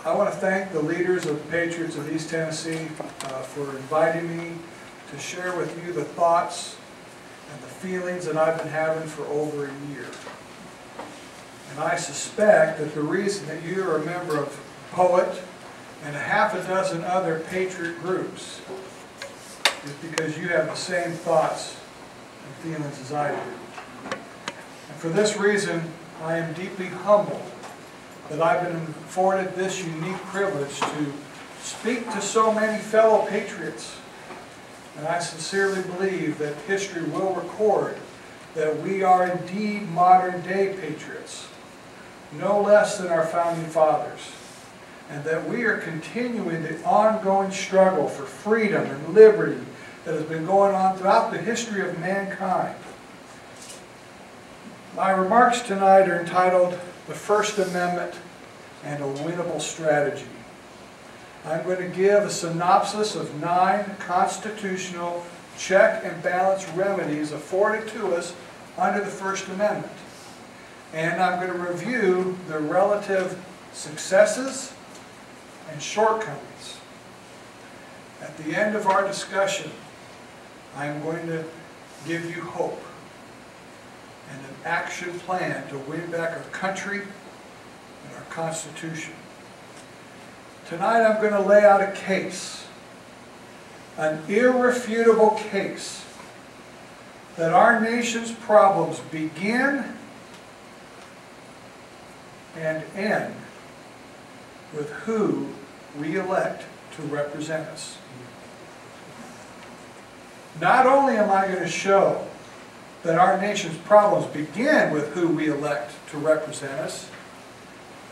I want to thank the leaders of the Patriots of East Tennessee for inviting me to share with you the thoughts and the feelings that I've been having for over a year. And I suspect that the reason that you are a member of POET and a half a dozen other Patriot groups is because you have the same thoughts and feelings as I do. And for this reason, I am deeply humbled that I've been afforded this unique privilege to speak to so many fellow patriots. And I sincerely believe that history will record that we are indeed modern-day patriots, no less than our founding fathers, and that we are continuing the ongoing struggle for freedom and liberty that has been going on throughout the history of mankind. My remarks tonight are entitled The First Amendment and a Winnable Strategy. I'm going to give a synopsis of 9 constitutional check and balance remedies afforded to us under the First Amendment. And I'm going to review the relative successes and shortcomings. At the end of our discussion, I'm going to give you hope and an action plan to win back our country and our Constitution. Tonight I'm going to lay out a case, an irrefutable case, that our nation's problems begin and end with who we elect to represent us. Not only am I going to show that our nation's problems begin with who we elect to represent us,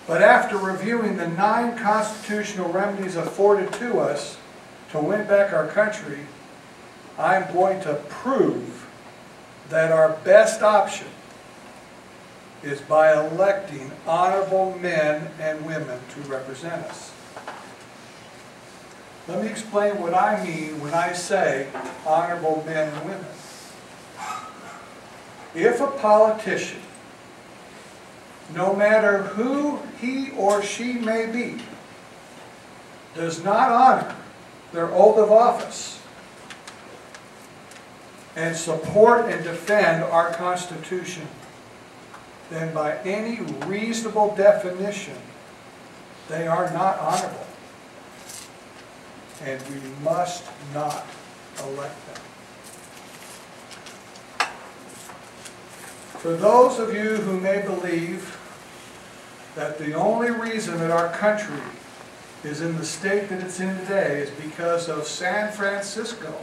but after reviewing the 9 constitutional remedies afforded to us to win back our country, I'm going to prove that our best option is by electing honorable men and women to represent us. Let me explain what I mean when I say honorable men and women. If a politician, no matter who he or she may be, does not honor their oath of office and support and defend our Constitution, then by any reasonable definition, they are not honorable. And we must not elect them. For those of you who may believe that the only reason that our country is in the state that it's in today is because of San Francisco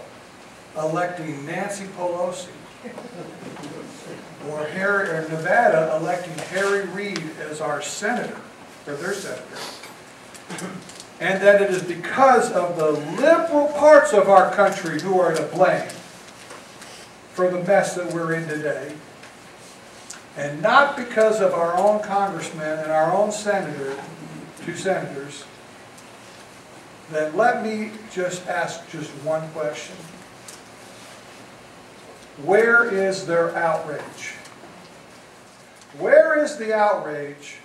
electing Nancy Pelosi, or Nevada electing Harry Reid as our senator, or their senator, and that it is because of the liberal parts of our country who are to blame for the mess that we're in today, and not because of our own congressmen and our own senator, 2 senators, then let me just ask just one question. Where is their outrage? Where is the outrage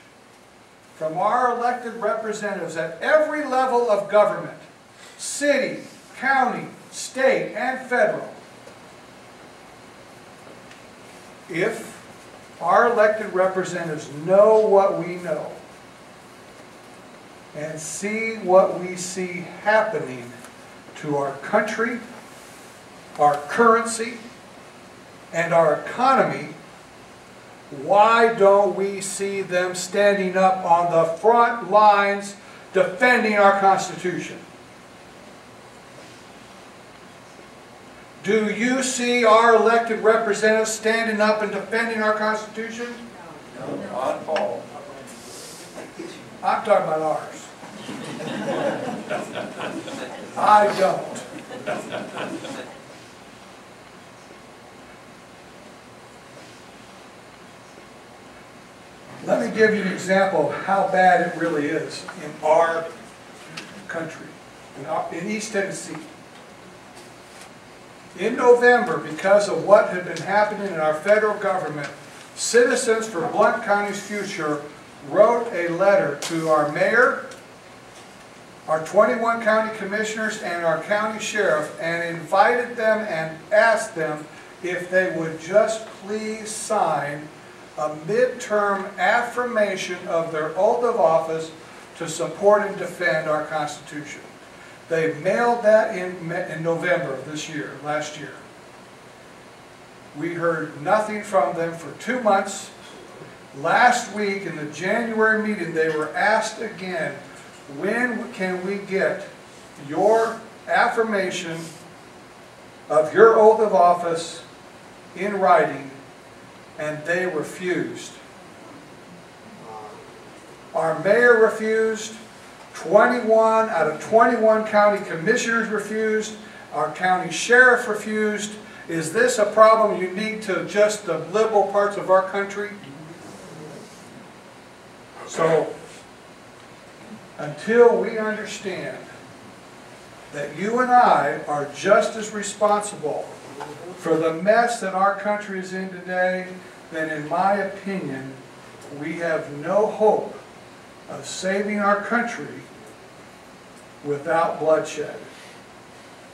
from our elected representatives at every level of government, city, county, state, and federal, if our elected representatives know what we know and see what we see happening to our country, our currency, and our economy, why don't we see them standing up on the front lines defending our Constitution? Do you see our elected representatives standing up and defending our Constitution? No, not Paul. I'm talking about ours. I don't. Let me give you an example of how bad it really is in our country, in East Tennessee. In November, because of what had been happening in our federal government, Citizens for Blount County's Future wrote a letter to our mayor our 21 county commissioners and our county sheriff and invited them and asked them if they would just please sign a midterm affirmation of their oath of office to support and defend our Constitution. They mailed that in November of this year, last year. We heard nothing from them for 2 months. Last week in the January meeting, they were asked again, when can we get your affirmation of your oath of office in writing? And they refused. Our mayor refused. 21 out of 21 county commissioners refused. Our county sheriff refused. Is this a problem unique to just the liberal parts of our country? So, until we understand that you and I are just as responsible for the mess that our country is in today, then in my opinion, we have no hope of saving our country without bloodshed.